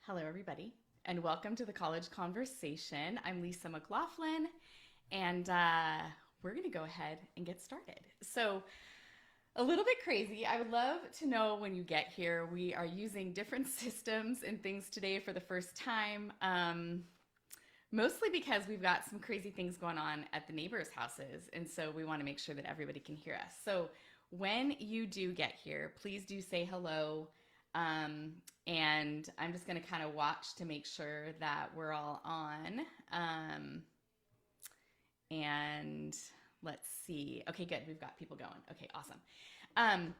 Hello, everybody, and welcome to the College Conversation. I'm Lisa McLaughlin, and we're going to go ahead and get started. So, a little bit crazy. I would love to know when you get here. We are using different systems and things today for the first time, mostly because we've got some crazy things going on at the neighbors' houses, and so we want to make sure that everybody can hear us. So, when you do get here, please do say hello. Um, and I'm just going to kind of watch to make sure that we're all on. And let's see. Okay, good. We've got people going. Okay, awesome. Um,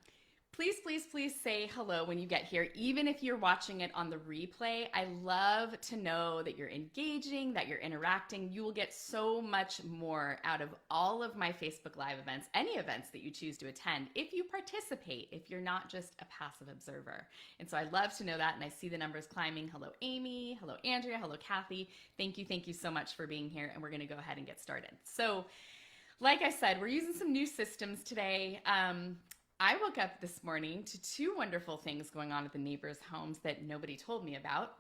please say hello when you get here, even if you're watching it on the replay. I love to know that you're engaging, that you're interacting. You will get so much more out of all of my Facebook Live events, any events that you choose to attend, if you participate, if you're not just a passive observer. And so I love to know that, and I see the numbers climbing. Hello, Amy. Hello, Andrea. Hello, Kathy. Thank you so much for being here, and we're going to go ahead and get started. So, like I said, we're using some new systems today. I woke up this morning to two wonderful things going on at the neighbors' homes that nobody told me about.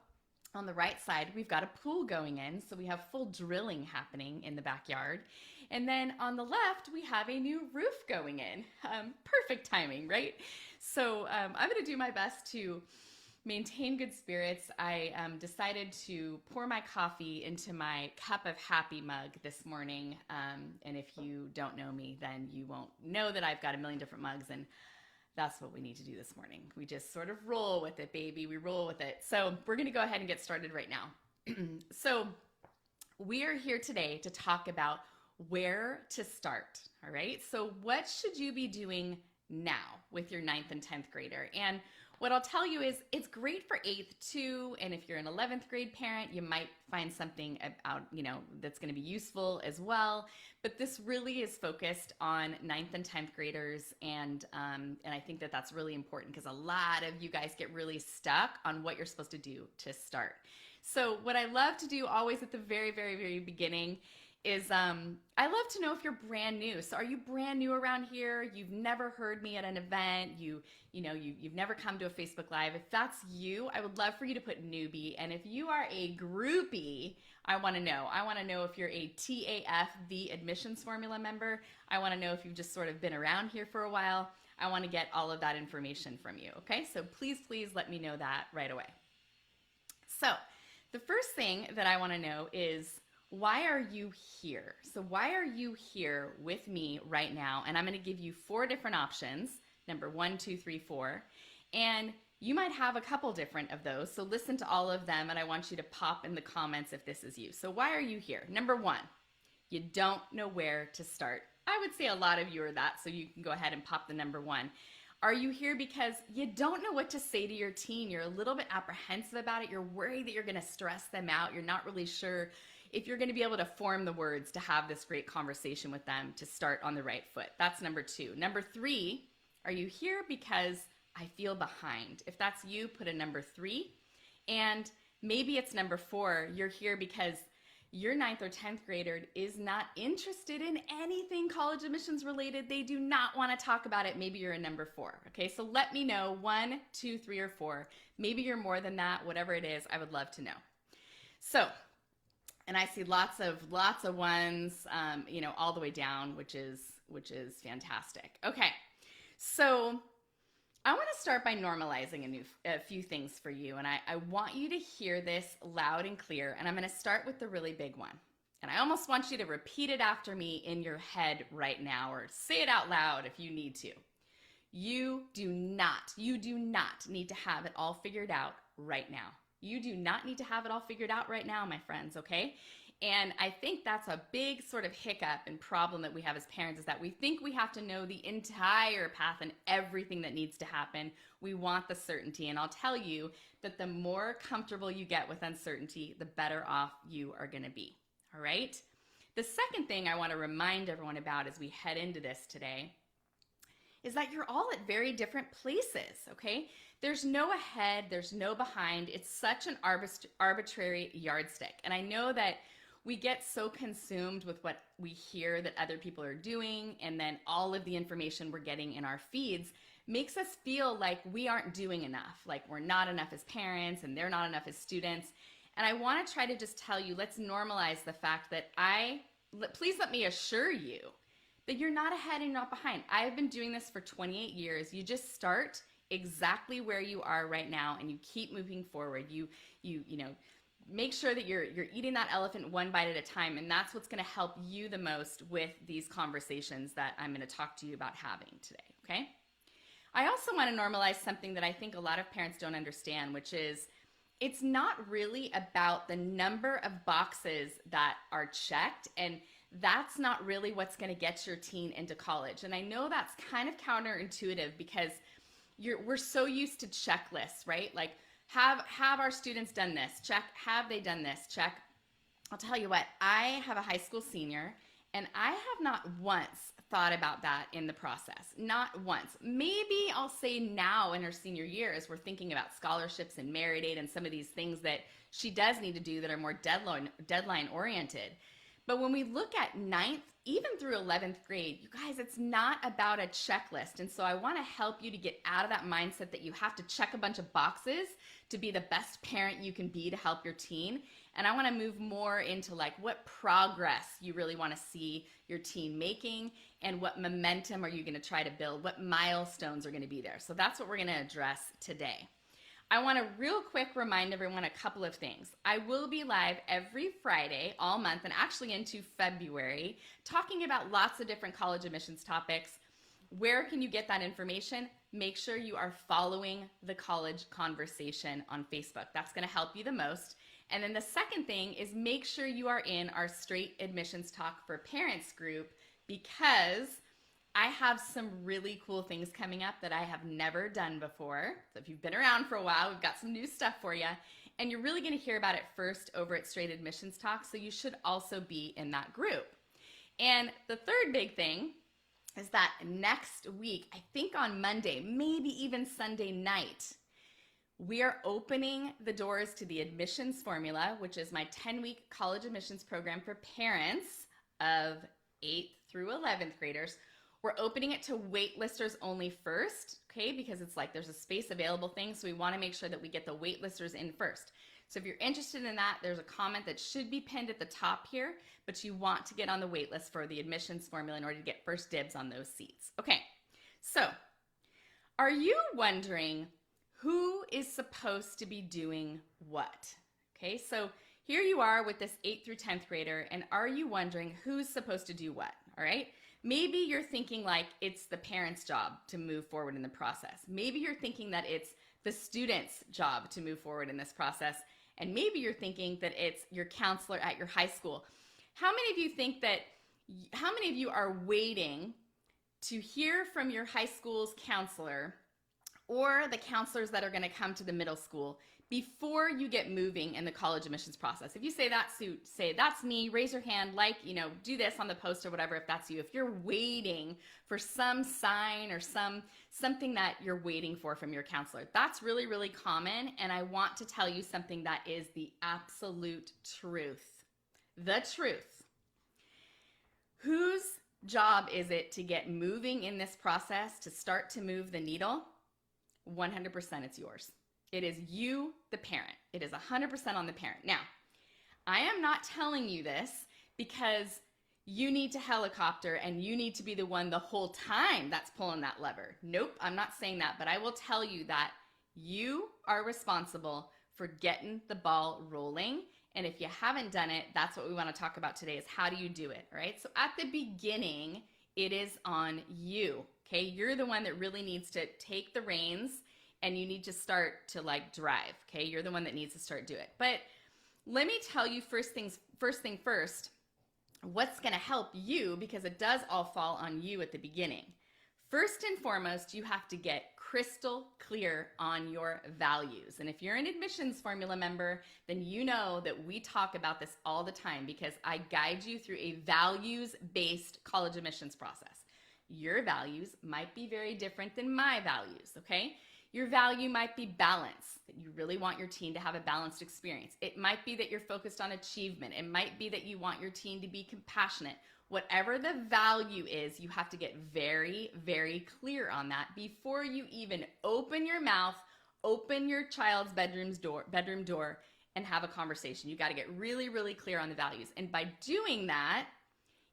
On the right side, we've got a pool going in, so we have full drilling happening in the backyard. And then on the left, we have a new roof going in. Perfect timing, right? So I'm going to do my best to maintain good spirits. I decided to pour my coffee into my cup of happy mug this morning. And if you don't know me, then you won't know that I've got a million different mugs, and that's what we need to do this morning. We just sort of roll with it, baby. We roll with it. So we're going to go ahead and get started right now. So we are here today to talk about where to start. All right. So what should you be doing now with your 9th and 10th grader? And what I'll tell you is it's great for 8th too, and if you're an 11th grade parent, you might find something about, that's going to be useful as well. But this really is focused on 9th and 10th graders, and I think that that's really important because a lot of you guys get really stuck on what you're supposed to do to start. So what I love to do always at the very beginning is I love to know if you're brand new. So are you brand new around here? You've never heard me at an event. You've never come to a Facebook Live. If that's you, I would love for you to put newbie. And if you are a groupie, I want to know. I want to know if you're a TAF, the admissions formula member. I want to know if you've just sort of been around here for a while. I want to get all of that information from you. Okay, so please let me know that right away. So the first thing that I want to know is, why are you here? So why are you here with me right now? And I'm going to give you 4 different options, number 1, 2, 3, 4. And you might have a couple different of those. So listen to all of them, and I want you to pop in the comments if this is you. So why are you here? Number 1, you don't know where to start. I would say a lot of you are that, so you can go ahead and pop the number 1. Are you here because you don't know what to say to your teen? You're a little bit apprehensive about it. You're worried that you're going to stress them out. You're not really sure if you're going to be able to form the words to have this great conversation with them to start on the right foot. That's number 2. Number 3, are you here because I feel behind? If that's you, put a number 3. And maybe it's number 4, you're here because your 9th or 10th grader is not interested in anything college admissions related. They do not want to talk about it. Maybe you're a number 4. Okay, so let me know, 1, 2, 3, or 4. Maybe you're more than that. Whatever it is, I would love to know. So, and I see lots of ones, all the way down, which is fantastic. Okay, so I want to start by normalizing a few things for you, and I want you to hear this loud and clear, and I'm going to start with the really big one. And I almost want you to repeat it after me in your head right now, or say it out loud if you need to. You do not need to have it all figured out right now. You do not need to have it all figured out right now, my friends, okay? And I think that's a big sort of hiccup and problem that we have as parents, is that we think we have to know the entire path and everything that needs to happen. We want the certainty, and I'll tell you that the more comfortable you get with uncertainty, the better off you are going to be, all right? The second thing I want to remind everyone about as we head into this today is that you're all at very different places, okay? There's no ahead, there's no behind. It's such an arbitrary yardstick. And I know that we get so consumed with what we hear that other people are doing, and then all of the information we're getting in our feeds, makes us feel like we aren't doing enough, like we're not enough as parents and they're not enough as students. And I want to try to just tell you, let's normalize the fact that please let me assure you that you're not ahead and not behind. I've been doing this for 28 years. You just start exactly where you are right now and you keep moving forward. You know, make sure that you're eating that elephant one bite at a time, and that's what's going to help you the most with these conversations that I'm going to talk to you about having today, okay? I also want to normalize something that I think a lot of parents don't understand, which is it's not really about the number of boxes that are checked, and that's not really what's going to get your teen into college. And I know that's kind of counterintuitive because we're so used to checklists, right? Like, have our students done this? Check. Have they done this? Check. I'll tell you what, I have a high school senior, and I have not once thought about that in the process. Not once. Maybe I'll say now in her senior year as we're thinking about scholarships and merit aid and some of these things that she does need to do that are more deadline oriented. But when we look at ninth, even through 11th grade, you guys, it's not about a checklist. And so I want to help you to get out of that mindset that you have to check a bunch of boxes to be the best parent you can be to help your teen. And I want to move more into like what progress you really want to see your teen making and what momentum are you going to try to build, what milestones are going to be there. So that's what we're going to address today. I want to real quick remind everyone a couple of things. I will be live every Friday all month and actually into February talking about lots of different college admissions topics. Where can you get that information? Make sure you are following the college conversation on Facebook. That's going to help you the most. And then the second thing is make sure you are in our Straight Admissions Talk for Parents group because I have some really cool things coming up that I have never done before. So if you've been around for a while, we've got some new stuff for you. And you're really going to hear about it first over at Straight Admissions Talk, so you should also be in that group. And the third big thing is that next week, I think on Monday, maybe even Sunday night, we are opening the doors to the admissions formula, which is my 10-week college admissions program for parents of 8th through 11th graders. We're opening it to waitlisters only first, okay, because it's like there's a space available thing, so we want to make sure that we get the waitlisters in first. So if you're interested in that, there's a comment that should be pinned at the top here, but you want to get on the waitlist for the admissions formula in order to get first dibs on those seats. Okay, so are you wondering who is supposed to be doing what? Okay, so here you are with this 8th through 10th grader, and are you wondering who's supposed to do what? All right. Maybe you're thinking like it's the parent's job to move forward in the process. Maybe you're thinking that it's the student's job to move forward in this process. And maybe you're thinking that it's your counselor at your high school. How many of you are waiting to hear from your high school's counselor or the counselors that are going to come to the middle school before you get moving in the college admissions process? If you say that, say that's me, raise your hand, do this on the post or whatever if that's you. If you're waiting for some sign or something that you're waiting for from your counselor, that's really, really common. And I want to tell you something that is the absolute truth. The truth. Whose job is it to get moving in this process, to start to move the needle? 100% it's yours. It is you, the parent. It is 100% on the parent. Now, I am not telling you this because you need to helicopter and you need to be the one the whole time that's pulling that lever. Nope, I'm not saying that, but I will tell you that you are responsible for getting the ball rolling. And if you haven't done it, that's what we want to talk about today is how do you do it, all right? So at the beginning, it is on you, okay? You're the one that really needs to take the reins and you need to start to drive, okay? You're the one that needs to start do it. But let me tell you first thing first, what's gonna help you because it does all fall on you at the beginning. First and foremost, you have to get crystal clear on your values. And if you're an admissions formula member, then you know that we talk about this all the time because I guide you through a values-based college admissions process. Your values might be very different than my values, okay? Your value might be balance, that you really want your teen to have a balanced experience. It might be that you're focused on achievement. It might be that you want your teen to be compassionate. Whatever the value is, you have to get very, very clear on that before you even open your mouth, open your child's bedroom door, and have a conversation. You got to get really, really clear on the values. And by doing that,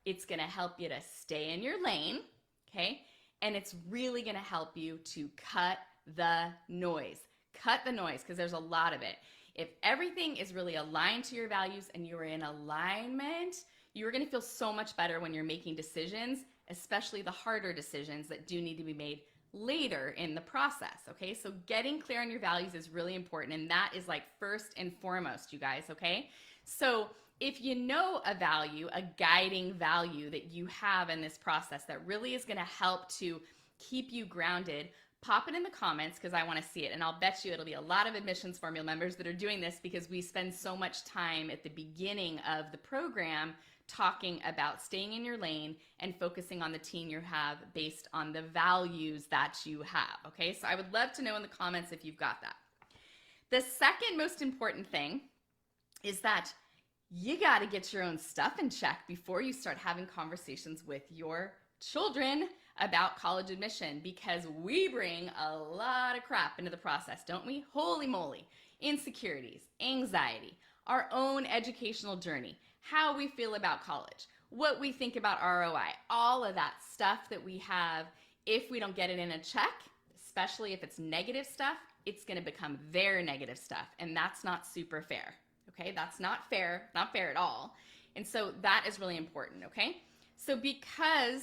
it's going to help you to stay in your lane, okay? And it's really going to help you to cut the noise. Cut the noise, because there's a lot of it. If everything is really aligned to your values and you're in alignment, you're going to feel so much better when you're making decisions, especially the harder decisions that do need to be made later in the process, okay? So getting clear on your values is really important, and that is like first and foremost, you guys, okay? So if you know a value, a guiding value that you have in this process that really is going to help to keep you grounded, pop it in the comments because I want to see it. And I'll bet you it'll be a lot of admissions formula members that are doing this because we spend so much time at the beginning of the program talking about staying in your lane and focusing on the teen you have based on the values that you have. Okay, so I would love to know in the comments if you've got that. The second most important thing is that you got to get your own stuff in check before you start having conversations with your children about college admission, because we bring a lot of crap into the process, don't we? Holy moly. Insecurities, anxiety, our own educational journey, how we feel about college, what we think about ROI, all of that stuff that we have. If we don't get it in a check, especially if it's negative stuff, it's going to become their negative stuff, and that's not super fair. Okay, that's not fair, not fair at all. And so that is really important, okay? So because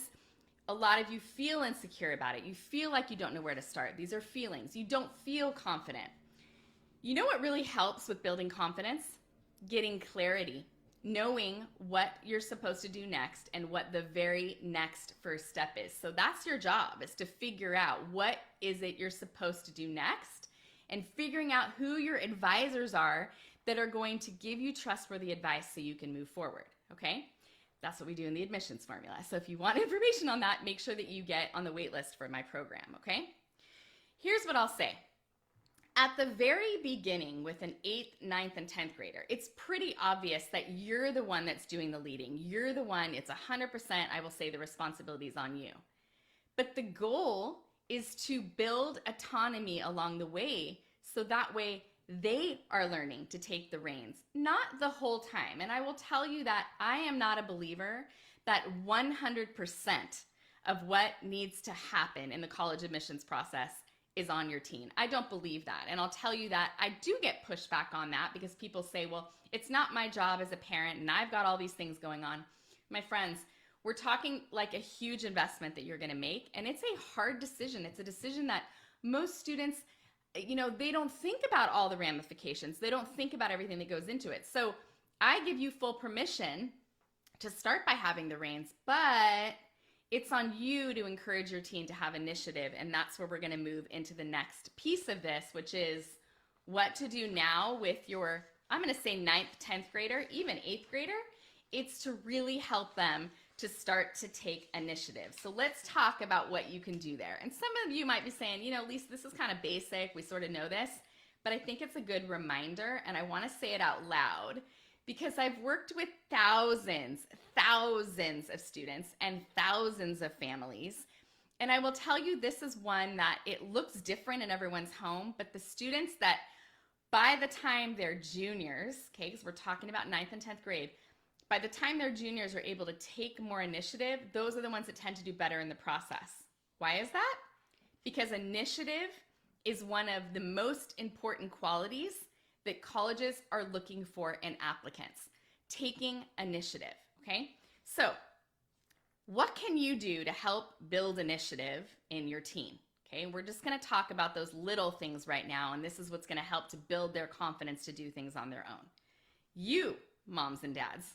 a lot of you feel insecure about it, you feel like you don't know where to start. These are feelings. You don't feel confident. You know what really helps with building confidence? Getting clarity, knowing what you're supposed to do next and what the very next first step is. So that's your job, is to figure out what is it you're supposed to do next and figuring out who your advisors are that are going to give you trustworthy advice so you can move forward, okay? That's what we do in the admissions formula. So if you want information on that, make sure that you get on the wait list for my program, okay? Here's what I'll say. At the very beginning with an 8th, 9th, and 10th grader, it's pretty obvious that you're the one that's doing the leading. You're the one, it's 100%, I will say, the responsibility is on you. But the goal is to build autonomy along the way so that way they are learning to take the reins, not the whole time. And I will tell you that I am not a believer that 100% of what needs to happen in the college admissions process is on your teen. I don't believe that. And I'll tell you that I do get pushback on that because people say, well, it's not my job as a parent and I've got all these things going on. My friends, we're talking like a huge investment that you're going to make, and it's a hard decision. It's a decision that most students, you know, they don't think about all the ramifications. They don't think about everything that goes into it. So I give you full permission to start by having the reins, but it's on you to encourage your teen to have initiative. And that's where we're going to move into the next piece of this, which is what to do now with your, I'm going to say 9th, 10th grader, even 8th grader. It's to really help them to start to take initiative. So let's talk about what you can do there. And some of you might be saying, you know, Lisa, this is kind of basic. We sort of know this, but I think it's a good reminder, and I want to say it out loud because I've worked with thousands of students and thousands of families. And I will tell you, this is one that it looks different in everyone's home, but the students that by the time they're juniors, okay, because we're talking about 9th and 10th grade, by the time their juniors are able to take more initiative, those are the ones that tend to do better in the process. Why is that? Because initiative is one of the most important qualities that colleges are looking for in applicants. Taking initiative, okay? So what can you do to help build initiative in your teen? Okay, we're just gonna talk about those little things right now, and this is what's gonna help to build their confidence to do things on their own. You, moms and dads,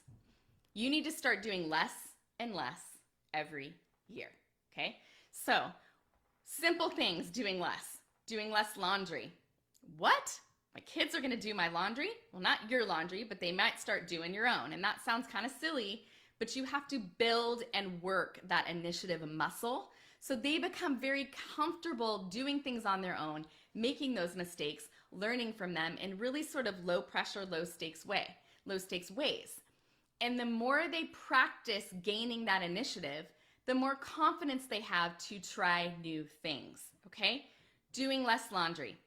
you need to start doing less and less every year, okay? So, simple things, doing less laundry. What? My kids are gonna do my laundry? Well, not your laundry, but they might start doing your own. And that sounds kind of silly, but you have to build and work that initiative muscle so they become very comfortable doing things on their own, making those mistakes, learning from them in really sort of low pressure, low stakes ways. And the more they practice gaining that initiative, the more confidence they have to try new things, okay? Doing less laundry,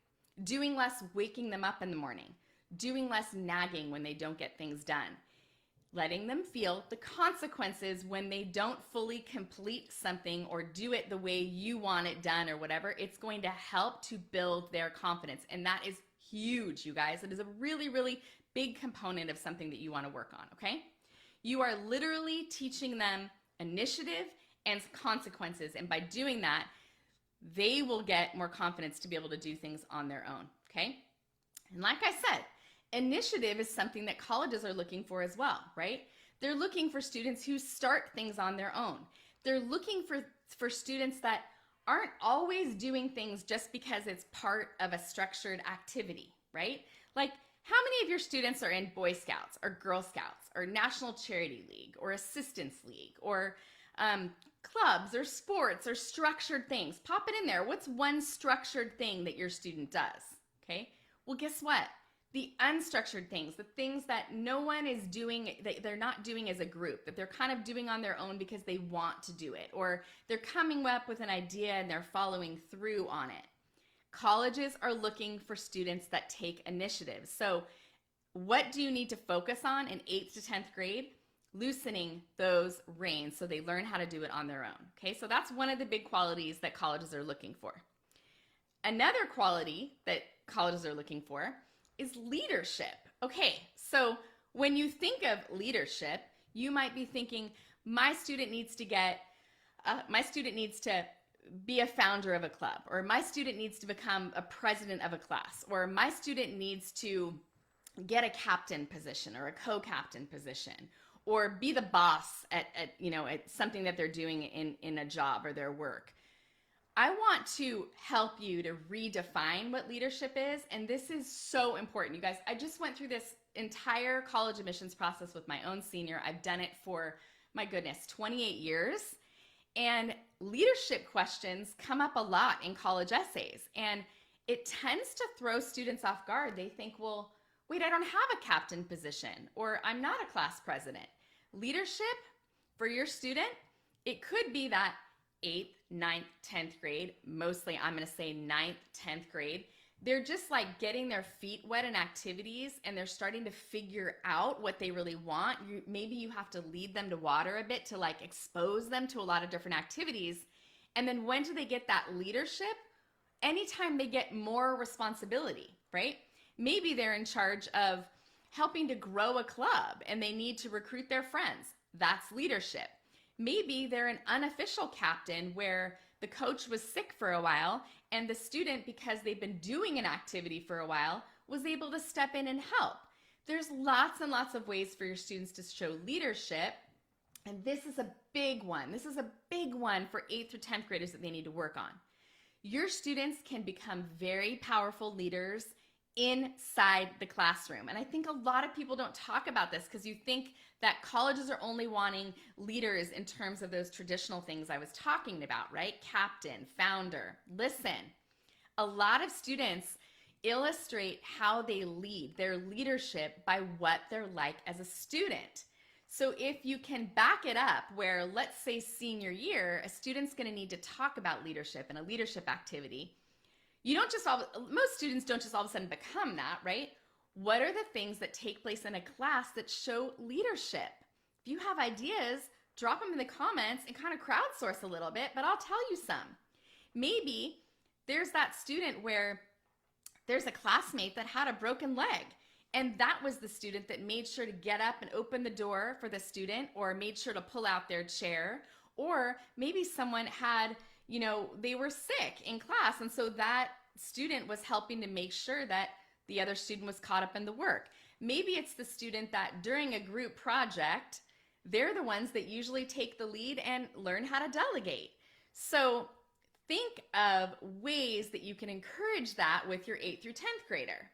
doing less waking them up in the morning, doing less nagging when they don't get things done, letting them feel the consequences when they don't fully complete something or do it the way you want it done or whatever. It's going to help to build their confidence. And that is huge, you guys. It is a really, really big component of something that you want to work on, okay? You are literally teaching them initiative and consequences. And by doing that, they will get more confidence to be able to do things on their own, okay? And like I said, initiative is something that colleges are looking for as well, right? They're looking for students who start things on their own. They're looking for students that aren't always doing things just because it's part of a structured activity, right? Like, how many of your students are in Boy Scouts or Girl Scouts or National Charity League or Assistance League or clubs or sports or structured things? Pop it in there. What's one structured thing that your student does? Okay. Well, guess what? The unstructured things, the things that no one is doing, that they're not doing as a group, that they're kind of doing on their own because they want to do it, or they're coming up with an idea and they're following through on it. Colleges are looking for students that take initiative. So what do you need to focus on in 8th to 10th grade? Loosening those reins so they learn how to do it on their own. Okay, so that's one of the big qualities that colleges are looking for. Another quality that colleges are looking for is leadership. Okay, so when you think of leadership, you might be thinking, my student needs to be a founder of a club, or my student needs to become a president of a class, or my student needs to get a captain position or a co-captain position, or be the boss at something that they're doing in a job or their work. I want to help you to redefine what leadership is, and this is so important. You guys, I just went through this entire college admissions process with my own senior. I've done it for, my goodness, 28 years, and leadership questions come up a lot in college essays, and it tends to throw students off guard. They think, well, wait, I don't have a captain position, or I'm not a class president. Leadership for your student, it could be that 8th, 9th, 10th grade, mostly I'm going to say 9th, 10th grade, they're just like getting their feet wet in activities and they're starting to figure out what they really want. Maybe you have to lead them to water a bit to like expose them to a lot of different activities. And then when do they get that leadership? Anytime they get more responsibility, right? Maybe they're in charge of helping to grow a club and they need to recruit their friends. That's leadership. Maybe they're an unofficial captain where the coach was sick for a while and the student, because they've been doing an activity for a while, was able to step in and help. There's lots and lots of ways for your students to show leadership, and this is a big one. This is a big one for 8th through 10th graders that they need to work on. Your students can become very powerful leaders inside the classroom. And I think a lot of people don't talk about this because you think that colleges are only wanting leaders in terms of those traditional things I was talking about, right? Captain, founder. Listen, a lot of students illustrate how they lead, their leadership, by what they're like as a student. So if you can back it up where, let's say senior year, a student's going to need to talk about leadership in a leadership activity, most students don't just all of a sudden become that, right? What are the things that take place in a class that show leadership? If you have ideas, drop them in the comments and kind of crowdsource a little bit, but I'll tell you some. Maybe there's that student where there's a classmate that had a broken leg, and that was the student that made sure to get up and open the door for the student, or made sure to pull out their chair, or maybe someone had, they were sick in class, and so that student was helping to make sure that the other student was caught up in the work. Maybe it's the student that during a group project, they're the ones that usually take the lead and learn how to delegate. So think of ways that you can encourage that with your 8th through 10th grader.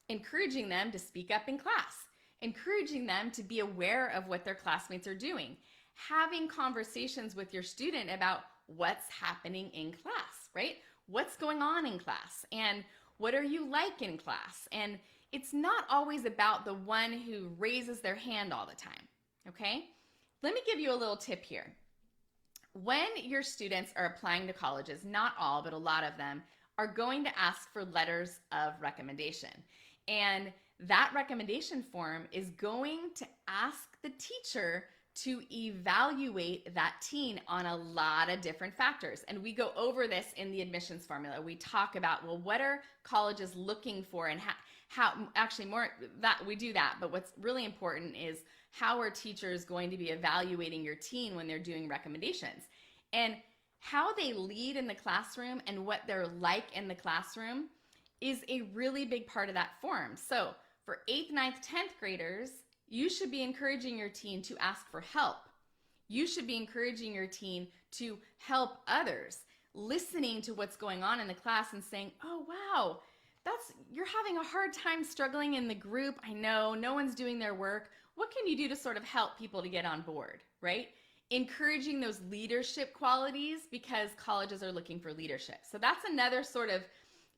Encouraging them to speak up in class, encouraging them to be aware of what their classmates are doing, having conversations with your student about what's happening in class, right? What's going on in class, and what are you like in class? And it's not always about the one who raises their hand all the time. okay? Let me give you a little tip here. When your students are applying to colleges, not all, but a lot of them, are going to ask for letters of recommendation. And that recommendation form is going to ask the teacher to evaluate that teen on a lot of different factors. And we go over this in the admissions formula. We talk about, well, what are colleges looking for, and how actually more that we do that, but what's really important is how are teachers going to be evaluating your teen when they're doing recommendations, and how they lead in the classroom and what they're like in the classroom is a really big part of that form. So for 8th, 9th, 10th graders, you should be encouraging your teen to ask for help. You should be encouraging your teen to help others, listening to what's going on in the class and saying, oh, wow, you're having a hard time struggling in the group. I know, no one's doing their work. What can you do to sort of help people to get on board, right? Encouraging those leadership qualities, because colleges are looking for leadership. So that's another sort of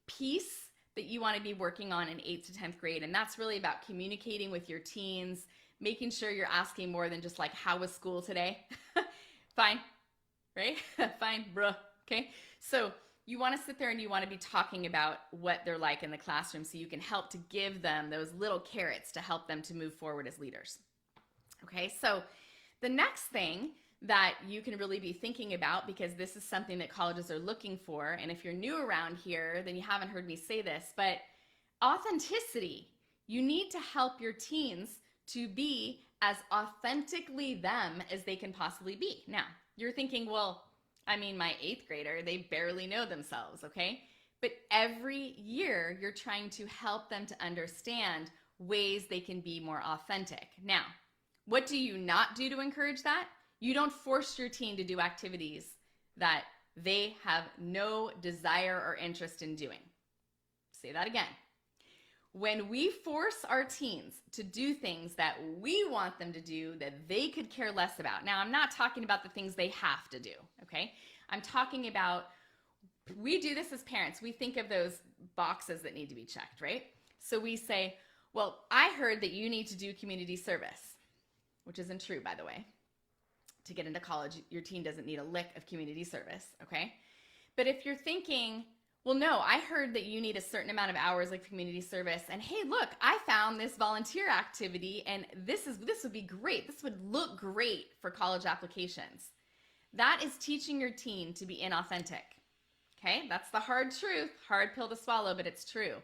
piece that you want to be working on in 8th to 10th grade. And that's really about communicating with your teens, making sure you're asking more than just like, how was school today? Fine, right? Fine, bruh, okay? So you want to sit there and you want to be talking about what they're like in the classroom so you can help to give them those little carrots to help them to move forward as leaders. Okay, so the next thing that you can really be thinking about, because this is something that colleges are looking for, and if you're new around here, then you haven't heard me say this, but authenticity. You need to help your teens to be as authentically them as they can possibly be. Now, you're thinking, well, I mean, my 8th grader, they barely know themselves, okay? But every year, you're trying to help them to understand ways they can be more authentic. Now, what do you not do to encourage that? You don't force your teen to do activities that they have no desire or interest in doing. Say that again. When we force our teens to do things that we want them to do that they could care less about. Now, I'm not talking about the things they have to do, okay? I'm talking about, we do this as parents. We think of those boxes that need to be checked, right? So we say, well, I heard that you need to do community service, which isn't true, by the way. To get into college, your teen doesn't need a lick of community service, okay? But if you're thinking, well, no, I heard that you need a certain amount of hours of community service, and hey, look, I found this volunteer activity, and this would be great. This would look great for college applications. That is teaching your teen to be inauthentic, okay? That's the hard truth, hard pill to swallow, but it's true.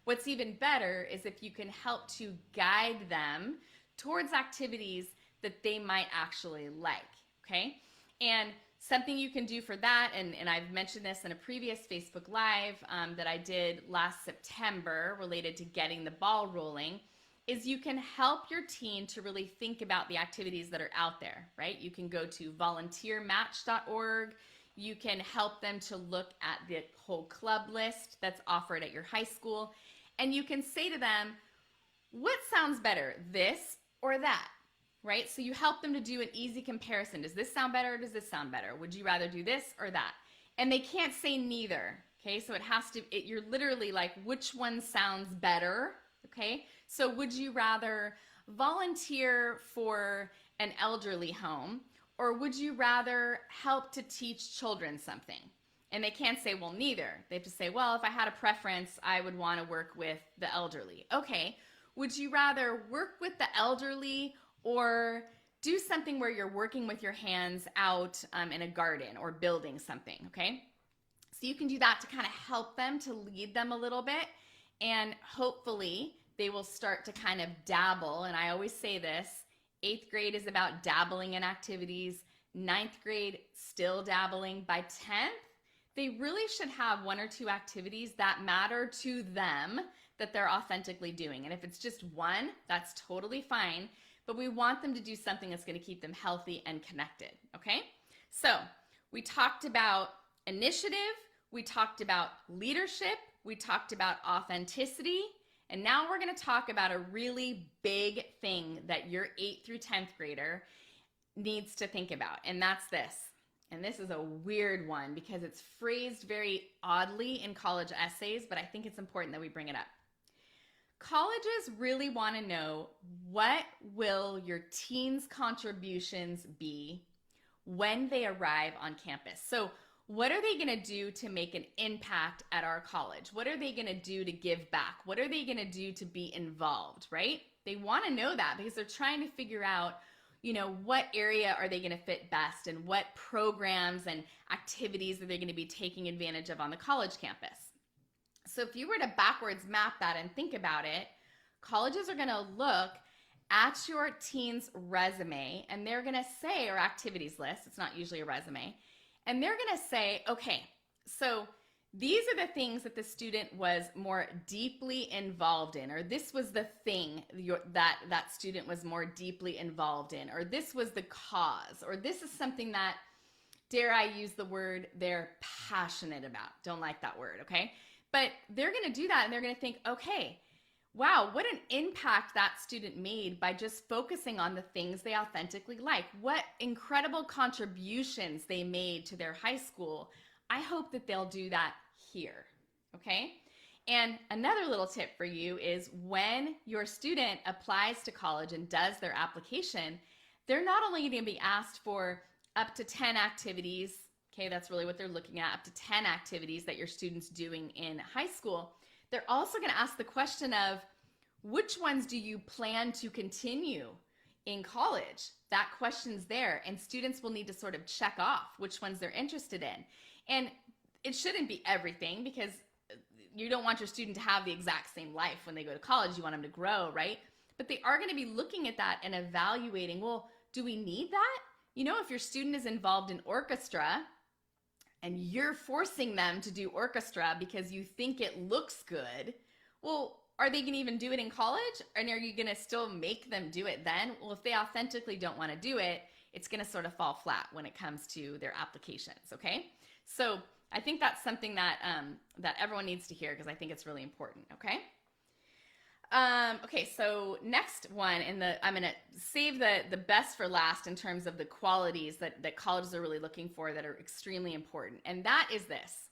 What's even better is if you can help to guide them towards activities that they might actually like, okay? And something you can do for that, and I've mentioned this in a previous Facebook Live that I did last September related to getting the ball rolling, is you can help your teen to really think about the activities that are out there, right? You can go to volunteermatch.org. You can help them to look at the whole club list that's offered at your high school, and you can say to them, what sounds better, this or that? Right? So you help them to do an easy comparison. Does this sound better or does this sound better? Would you rather do this or that? And they can't say neither, okay? So it has to, you're literally like, which one sounds better, okay? So would you rather volunteer for an elderly home, or would you rather help to teach children something? And they can't say, well, neither. They have to say, well, if I had a preference, I would want to work with the elderly. Okay. Would you rather work with the elderly or do something where you're working with your hands out in a garden or building something, okay? So you can do that to kind of help them, to lead them a little bit, and hopefully they will start to kind of dabble. And I always say this, 8th grade is about dabbling in activities, 9th grade still dabbling. By 10th, they really should have 1 or 2 activities that matter to them that they're authentically doing. And if it's just one, that's totally fine. But we want them to do something that's going to keep them healthy and connected, okay? So we talked about initiative, we talked about leadership, we talked about authenticity, and now we're going to talk about a really big thing that your 8th through 10th grader needs to think about, and that's this. And this is a weird one because it's phrased very oddly in college essays, but I think it's important that we bring it up. Colleges really want to know, what will your teens' contributions be when they arrive on campus? So, what are they going to do to make an impact at our college? What are they going to do to give back? What are they going to do to be involved, right? They want to know that because they're trying to figure out, what area are they going to fit best, and what programs and activities are they going to be taking advantage of on the college campus. So if you were to backwards map that and think about it, colleges are going to look at your teen's resume, and they're going to say, or activities list, it's not usually a resume, and they're going to say, okay, so these are the things that the student was more deeply involved in, or this was the thing that student was more deeply involved in, or this was the cause, or this is something that, dare I use the word, they're passionate about. Don't like that word, okay? But they're going to do that, and they're going to think, okay, wow, what an impact that student made by just focusing on the things they authentically like. What incredible contributions they made to their high school. I hope that they'll do that here, okay? And another little tip for you is, when your student applies to college and does their application, they're not only going to be asked for up to 10 activities, okay, that's really what they're looking at, up to 10 activities that your student's doing in high school. They're also going to ask the question of, which ones do you plan to continue in college? That question's there, and students will need to sort of check off which ones they're interested in. And it shouldn't be everything, because you don't want your student to have the exact same life when they go to college. You want them to grow, right? But they are going to be looking at that and evaluating, well, do we need that? If your student is involved in orchestra and you're forcing them to do orchestra because you think it looks good, well, are they going to even do it in college? And are you going to still make them do it then? Well, if they authentically don't want to do it, it's going to sort of fall flat when it comes to their applications, okay? So I think that's something that that everyone needs to hear, because I think it's really important, okay? Okay, so next one, I'm going to save the best for last in terms of the qualities that colleges are really looking for that are extremely important, and that is this.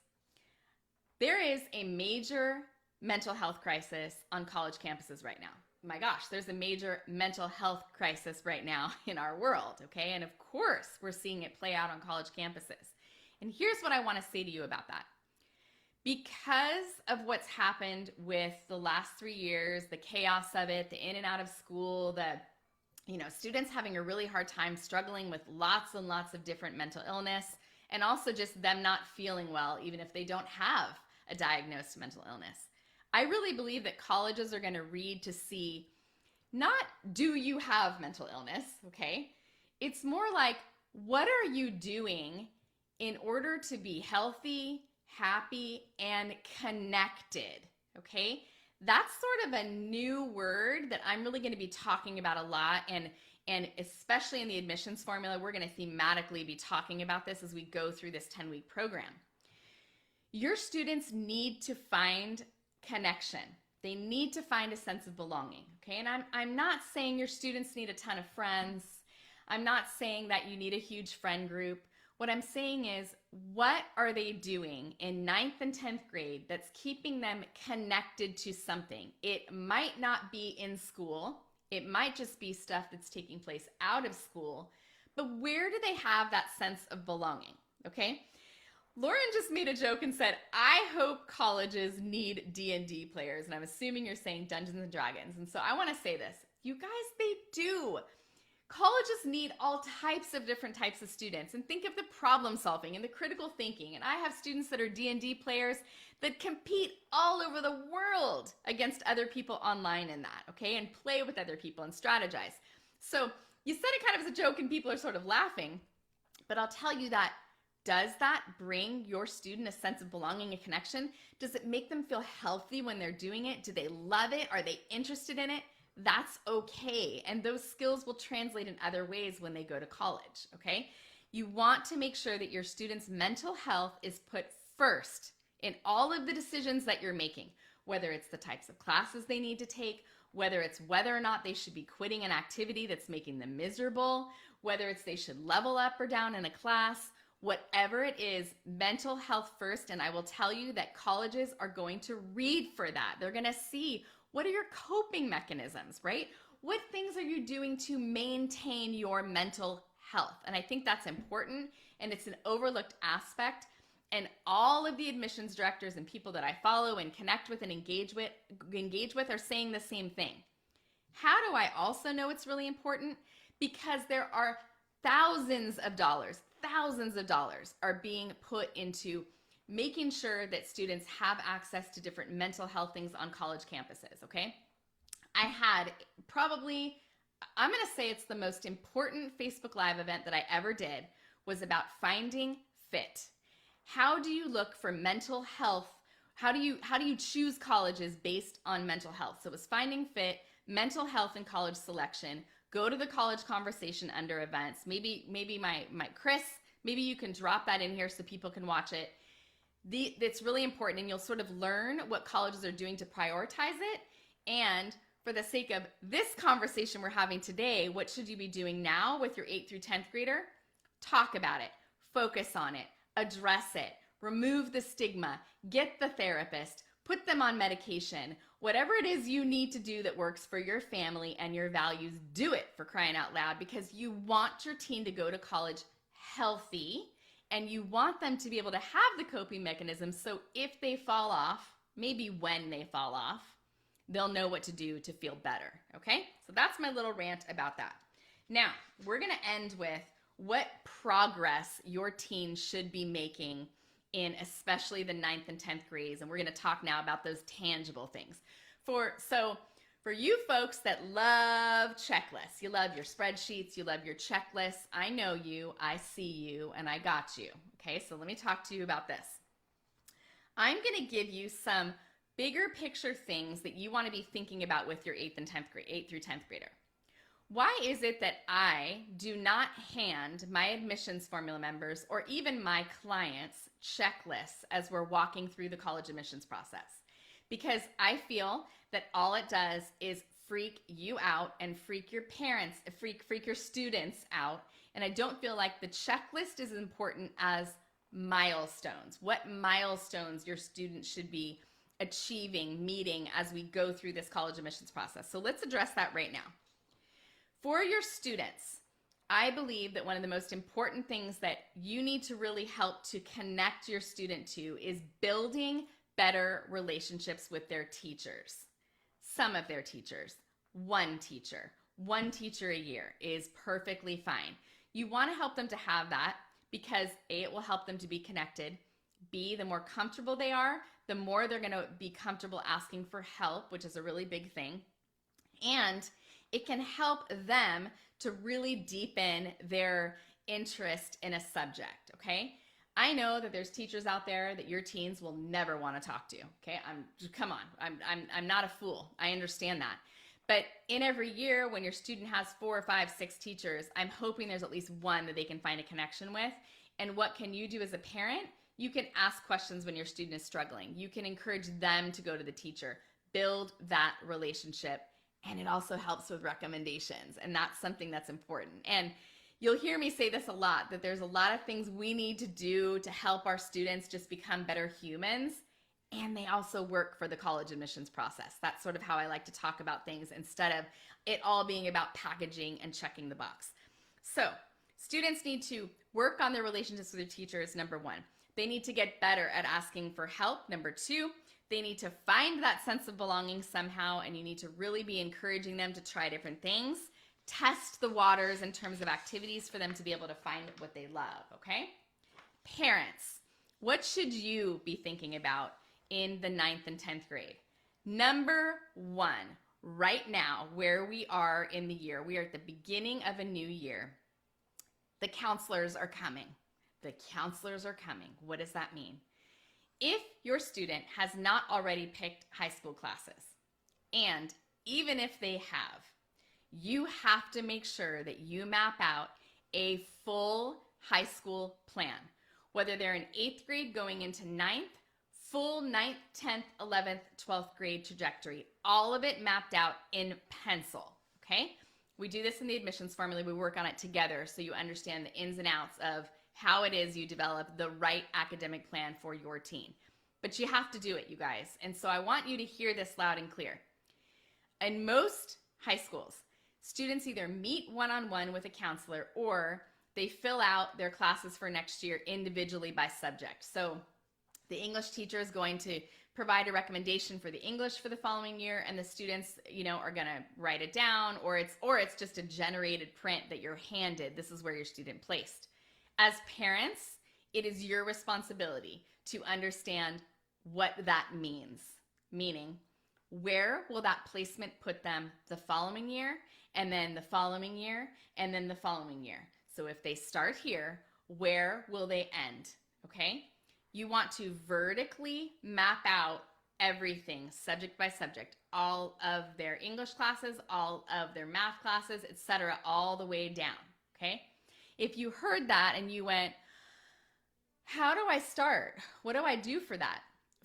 There is a major mental health crisis on college campuses right now. My gosh, there's a major mental health crisis right now in our world, okay? And of course, we're seeing it play out on college campuses. And here's what I want to say to you about that. Because of what's happened with the last 3 years, the chaos of it, the in and out of school, the students having a really hard time struggling with lots and lots of different mental illness, and also just them not feeling well, even if they don't have a diagnosed mental illness. I really believe that colleges are going to read to see, not do you have mental illness, okay? It's more like, what are you doing in order to be healthy, happy, and connected, okay? That's sort of a new word that I'm really going to be talking about a lot, and especially in the admissions formula, we're going to thematically be talking about this as we go through this 10-week program. Your students need to find connection. They need to find a sense of belonging, okay? And I'm not saying your students need a ton of friends. I'm not saying that you need a huge friend group. What I'm saying is, what are they doing in 9th and 10th grade that's keeping them connected to something? It might not be in school. It might just be stuff that's taking place out of school. But where do they have that sense of belonging, okay? Lauren just made a joke and said, I hope colleges need D&D players. And I'm assuming you're saying Dungeons and Dragons. And so I want to say this. You guys, they do. Colleges need all types of different types of students. And think of the problem solving and the critical thinking. And I have students that are D&D players that compete all over the world against other people online in that, okay? And play with other people and strategize. So you said it kind of as a joke and people are sort of laughing. But I'll tell you that, does that bring your student a sense of belonging and connection? Does it make them feel healthy when they're doing it? Do they love it? Are they interested in it? That's okay. And those skills will translate in other ways when they go to college, okay? You want to make sure that your students' mental health is put first in all of the decisions that you're making, whether it's the types of classes they need to take, whether it's whether or not they should be quitting an activity that's making them miserable, whether it's they should level up or down in a class. Whatever it is, mental health first, and I will tell you that colleges are going to read for that. They're going to see, What are your coping mechanisms, right? What things are you doing to maintain your mental health? And I think that's important, and it's an overlooked aspect. And all of the admissions directors and people that I follow and connect with and engage with are saying the same thing. How do I also know it's really important? Because there are thousands of dollars are being put into making sure that students have access to different mental health things on college campuses, okay? I had probably, I'm gonna say it's the most important Facebook Live event that I ever did, was about finding fit. How do you look for mental health? How do you choose colleges based on mental health? So it was finding fit, mental health and college selection. Go to the college conversation under events. Maybe my Chris, maybe you can drop that in here so people can watch it. It's really important, and you'll sort of learn what colleges are doing to prioritize it. And for the sake of this conversation we're having today, what should you be doing now with your 8th through 10th grader? Talk about it, focus on it, address it, remove the stigma, get the therapist, put them on medication. Whatever it is you need to do that works for your family and your values, do it, for crying out loud, because you want your teen to go to college healthy, and you want them to be able to have the coping mechanisms, so if they fall off, maybe when they fall off, they'll know what to do to feel better, okay? So that's my little rant about that. Now, we're gonna end with what progress your teen should be making in especially the 9th and 10th grades, and we're gonna talk now about those tangible things. For you folks that love checklists, you love your spreadsheets, you love your checklists, I know you, I see you, and I got you. Okay, so let me talk to you about this. I'm gonna give you some bigger picture things that you wanna be thinking about with your 8th through 10th grader. Why is it that I do not hand my admissions formula members or even my clients checklists as we're walking through the college admissions process? Because I feel that all it does is freak you out and freak your parents, freak your students out. And I don't feel like the checklist is as important as milestones. What milestones your students should be achieving, meeting as we go through this college admissions process. So let's address that right now. For your students, I believe that one of the most important things that you need to really help to connect your student to is building better relationships with their teachers. Some of their teachers, one teacher a year is perfectly fine. You want to help them to have that because A, it will help them to be connected. B, the more comfortable they are, the more they're going to be comfortable asking for help, which is a really big thing. And it can help them to really deepen their interest in a subject, okay? I know that there's teachers out there that your teens will never want to talk to, okay? Come on, I'm not a fool. I understand that. But in every year, when your student has 4, 5, 6 teachers, I'm hoping there's at least one that they can find a connection with. And what can you do as a parent? You can ask questions when your student is struggling. You can encourage them to go to the teacher, build that relationship. And it also helps with recommendations. And that's something that's important. And you'll hear me say this a lot, that there's a lot of things we need to do to help our students just become better humans. And they also work for the college admissions process. That's sort of how I like to talk about things instead of it all being about packaging and checking the box. So students need to work on their relationships with their teachers, number 1. They need to get better at asking for help, number 2. They need to find that sense of belonging somehow, and you need to really be encouraging them to try different things. Test the waters in terms of activities for them to be able to find what they love, okay? Parents, what should you be thinking about in the 9th and 10th grade? Number 1, right now, where we are in the year, we are at the beginning of a new year. The counselors are coming. The counselors are coming. What does that mean? If your student has not already picked high school classes, and even if they have, you have to make sure that you map out a full high school plan. Whether they're in 8th grade going into 9th, full 9th, 10th, 11th, 12th grade trajectory, all of it mapped out in pencil, okay? We do this in the admissions formula. We work on it together so you understand the ins and outs of how it is you develop the right academic plan for your teen. But you have to do it, you guys. And so I want you to hear this loud and clear. in most high schools, students either meet one-on-one with a counselor or they fill out their classes for next year individually by subject. So the English teacher is going to provide a recommendation for the English for the following year, and the students, are going to write it down, or it's just a generated print that you're handed. This is where your student placed. As parents, it is your responsibility to understand what that means. Meaning, where will that placement put them the following year, and then the following year, and then the following year? So if they start here, where will they end? Okay? You want to vertically map out everything, subject by subject, all of their English classes, all of their math classes, etc., all the way down. Okay? If you heard that and you went, how do I start? What do I do for that?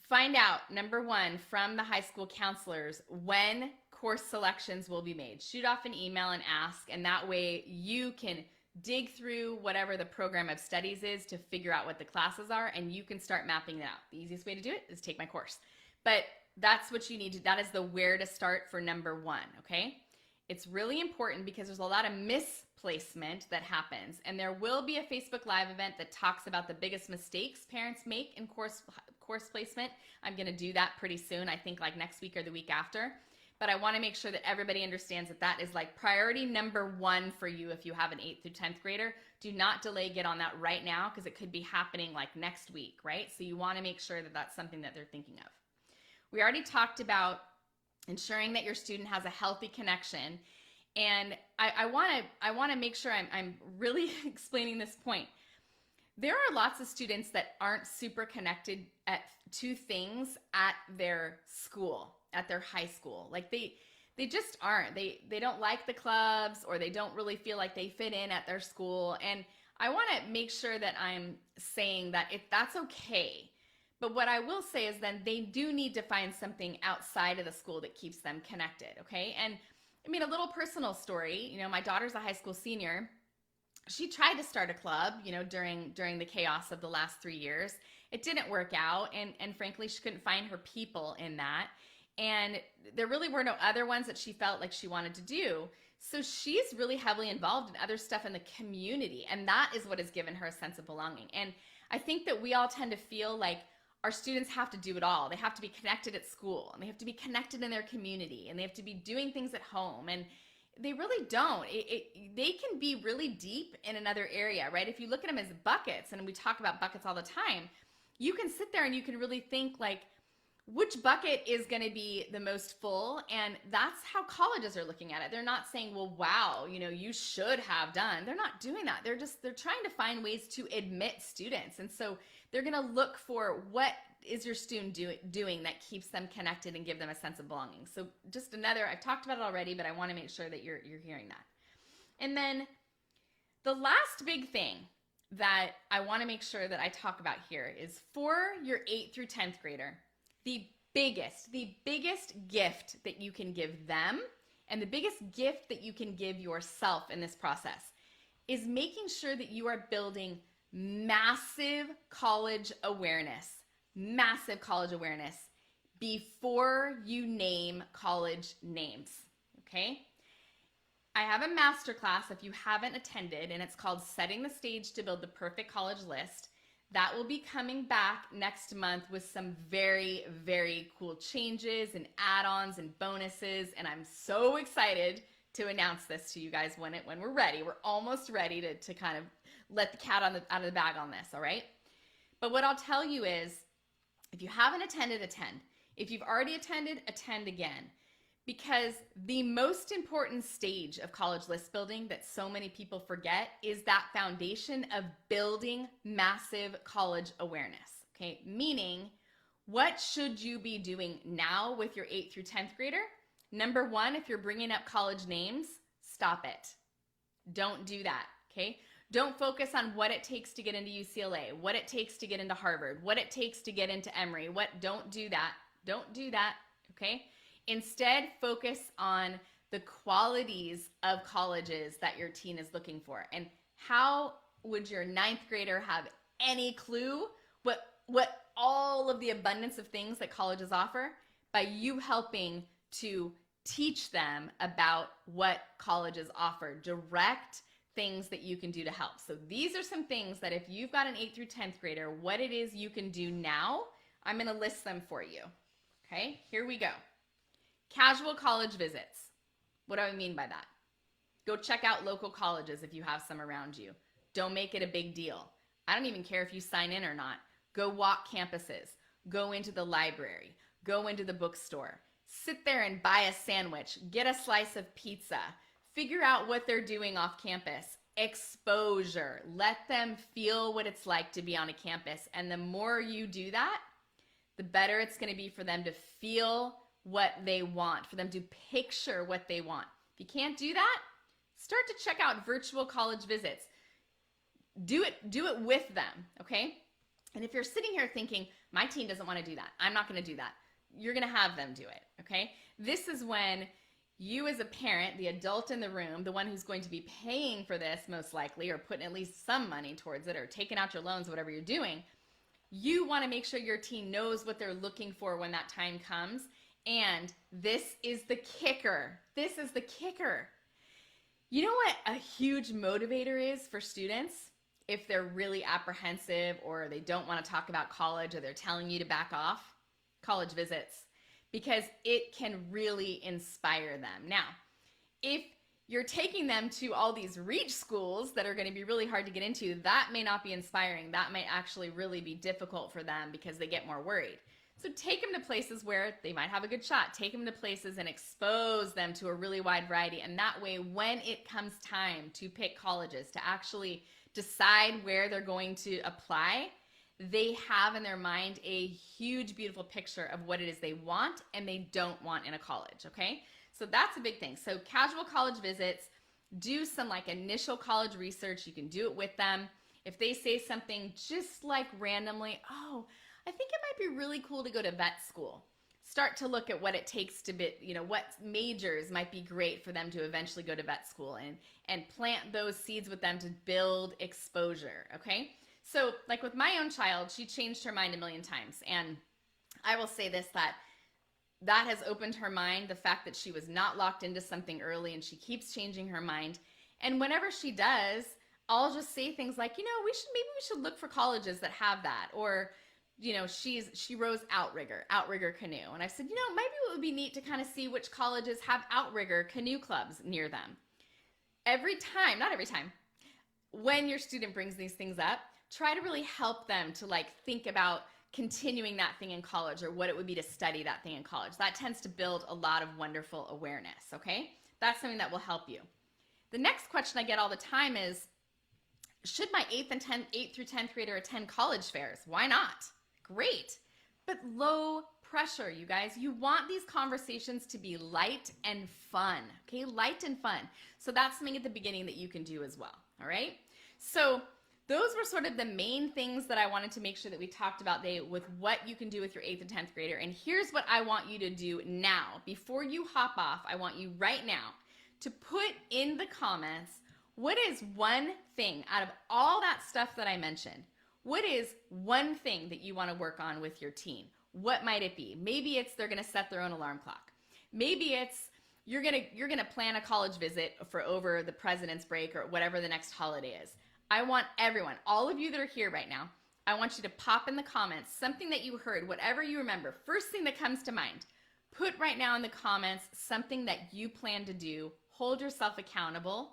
Find out, number one, from the high school counselors when course selections will be made. Shoot off an email and ask, and that way you can dig through whatever the program of studies is to figure out what the classes are, and you can start mapping it out. The easiest way to do it is take my course. But that's what you need to, that is the where to start for number one, okay? It's really important because there's a lot of misplacement that happens, and there will be a Facebook Live event that talks about the biggest mistakes parents make in course placement. I'm going to do that pretty soon, I think like next week or the week after. But I want to make sure that everybody understands that that is like priority number one for you if you have an 8th through 10th grader. Do not delay, get on that right now because it could be happening like next week, right? So you want to make sure that that's something that they're thinking of. We already talked about ensuring that your student has a healthy connection. And I want to make sure I'm really explaining this point. There are lots of students that aren't super connected to things at their school, at their high school. Like they just aren't. They don't like the clubs, or they don't really feel like they fit in at their school. And I want to make sure that I'm saying that if that's okay. But what I will say is then they do need to find something outside of the school that keeps them connected, okay? And I mean, a little personal story, my daughter's a high school senior. She tried to start a club, during the chaos of the last 3 years. It didn't work out, and frankly, she couldn't find her people in that. And there really were no other ones that she felt like she wanted to do. So she's really heavily involved in other stuff in the community, and that is what has given her a sense of belonging. And I think that we all tend to feel like our students have to do it all. They have to be connected at school, and they have to be connected in their community, and they have to be doing things at home. And they really don't. They can be really deep in another area, right? If you look at them as buckets, and we talk about buckets all the time, you can sit there and you can really think like, which bucket is going to be the most full? And that's how colleges are looking at it. They're not saying, well, wow, you should have done. They're not doing that. They're trying to find ways to admit students. And so they're going to look for what is your student doing that keeps them connected and give them a sense of belonging. So just I've talked about it already, but I want to make sure that you're hearing that. And then the last big thing that I want to make sure that I talk about here is for your 8th through 10th grader, the biggest gift that you can give them, and the biggest gift that you can give yourself in this process, is making sure that you are building massive college awareness before you name college names, okay? I have a masterclass if you haven't attended, and it's called Setting the Stage to Build the Perfect College List. That will be coming back next month with some very, very cool changes and add-ons and bonuses, and I'm so excited to announce this to you guys when we're ready. We're almost ready to kind of let the cat out of the bag on this, all right? But what I'll tell you is, if you haven't attended, attend. If you've already attended, attend again. Because the most important stage of college list building that so many people forget is that foundation of building massive college awareness, okay? Meaning, what should you be doing now with your 8th through 10th grader? Number one, if you're bringing up college names, stop it. Don't do that, okay? Don't focus on what it takes to get into UCLA, what it takes to get into Harvard, what it takes to get into Emory. Don't do that. Don't do that, okay? Instead, focus on the qualities of colleges that your teen is looking for. And how would your 9th grader have any clue what all of the abundance of things that colleges offer? By you helping to teach them about what colleges offer, direct things that you can do to help. So these are some things that if you've got an 8th through 10th grader, what it is you can do now, I'm going to list them for you. Okay, here we go. Casual college visits. What do I mean by that? Go check out local colleges if you have some around you. Don't make it a big deal. I don't even care if you sign in or not. Go walk campuses. Go into the library. Go into the bookstore. Sit there and buy a sandwich. Get a slice of pizza. Figure out what they're doing off campus. Exposure. Let them feel what it's like to be on a campus. And the more you do that, the better it's going to be for them to feel what they want, for them to picture what they want. If you can't do that, start to check out virtual college visits. Do it with them, okay? And if you're sitting here thinking, my teen doesn't want to do that, I'm not going to do that, you're going to have them do it, okay? This is when you as a parent, the adult in the room, the one who's going to be paying for this most likely, or putting at least some money towards it, or taking out your loans, whatever you're doing, you want to make sure your teen knows what they're looking for when that time comes. And this is the kicker. This is the kicker. You know what a huge motivator is for students if they're really apprehensive or they don't want to talk about college or they're telling you to back off? College visits. Because it can really inspire them. Now, if you're taking them to all these reach schools that are going to be really hard to get into, that may not be inspiring. That might actually really be difficult for them because they get more worried. So take them to places where they might have a good shot. Take them to places and expose them to a really wide variety. And that way, when it comes time to pick colleges, to actually decide where they're going to apply, they have in their mind a huge, beautiful picture of what it is they want and they don't want in a college, okay? So that's a big thing. So casual college visits, do some like initial college research. You can do it with them. If they say something just like randomly, oh, I think it might be really cool to go to vet school. Start to look at what it takes to be, what majors might be great for them to eventually go to vet school, and plant those seeds with them to build exposure, okay? So like with my own child, she changed her mind a million times. And I will say this, that has opened her mind, the fact that she was not locked into something early and she keeps changing her mind. And whenever she does, I'll just say things like, maybe we should look for colleges that have that. Or, she rows outrigger canoe. And I said, maybe it would be neat to kind of see which colleges have outrigger canoe clubs near them. Not every time, when your student brings these things up, try to really help them to think about continuing that thing in college or what it would be to study that thing in college. That tends to build a lot of wonderful awareness, okay? That's something that will help you. The next question I get all the time is, should my 8th through 10th grader attend college fairs? Why not? Great, but low pressure, you guys. You want these conversations to be light and fun, okay? Light and fun. So that's something at the beginning that you can do as well, all right? So those were sort of the main things that I wanted to make sure that we talked about today with what you can do with your 8th and 10th grader. And here's what I want you to do now. Before you hop off, I want you right now to put in the comments, what is one thing out of all that stuff that I mentioned? What is one thing that you want to work on with your teen? What might it be? Maybe it's they're going to set their own alarm clock. Maybe it's you're going to plan a college visit for over the President's break or whatever the next holiday is. I want everyone, all of you that are here right now, I want you to pop in the comments something that you heard, whatever you remember, first thing that comes to mind. Put right now in the comments something that you plan to do, hold yourself accountable,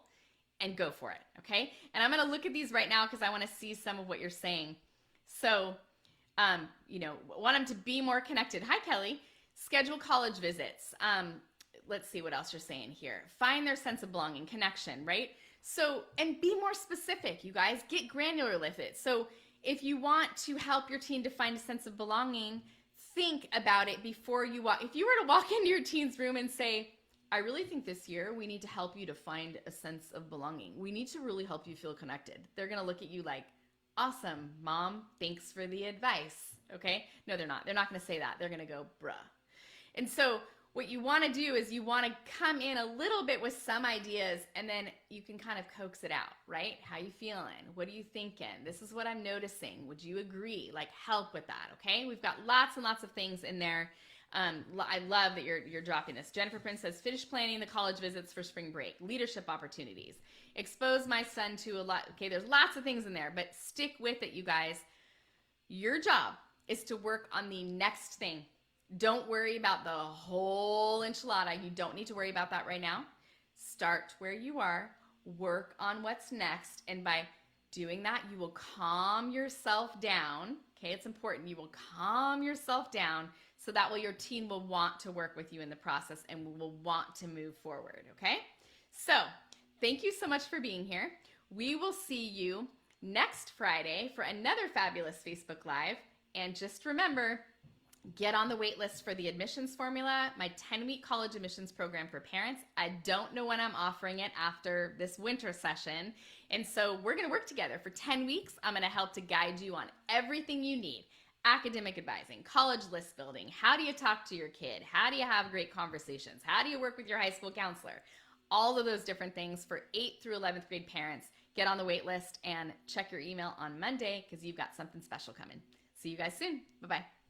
and go for it, okay? And I'm going to look at these right now because I want to see some of what you're saying. So, want them to be more connected. Hi, Kelly. Schedule college visits. Let's see what else you're saying here. Find their sense of belonging, connection, right? So, and be more specific, you guys. Get granular with it. So if you want to help your teen to find a sense of belonging, think about it before you walk. If you were to walk into your teen's room and say, I really think this year we need to help you to find a sense of belonging. We need to really help you feel connected. They're going to look at you like, awesome, Mom, thanks for the advice, okay? No, they're not. They're not going to say that. They're going to go, bruh. And so what you want to do is you want to come in a little bit with some ideas, and then you can kind of coax it out, right? How you feeling? What are you thinking? This is what I'm noticing. Would you agree? Help with that, okay? We've got lots and lots of things in there I love that you're dropping this. Jennifer Prince says, finish planning the college visits for spring break, leadership opportunities, expose my son to a lot. Okay, there's lots of things in there, but stick with it, you guys. Your job is to work on the next thing. Don't worry about the whole enchilada. You don't need to worry about that right now. Start where you are, work on what's next, and by doing that, you will calm yourself down. Okay, it's important. You will calm yourself down so that way your team will want to work with you in the process and will want to move forward, okay? So, thank you so much for being here. We will see you next Friday for another fabulous Facebook Live. And just remember, get on the wait list for the admissions formula, my 10-week college admissions program for parents. I don't know when I'm offering it after this winter session. And so we're going to work together for 10 weeks. I'm going to help to guide you on everything you need. Academic advising, college list building, how do you talk to your kid? How do you have great conversations? How do you work with your high school counselor? All of those different things for 8th through 11th grade parents. Get on the wait list and check your email on Monday because you've got something special coming. See you guys soon. Bye-bye.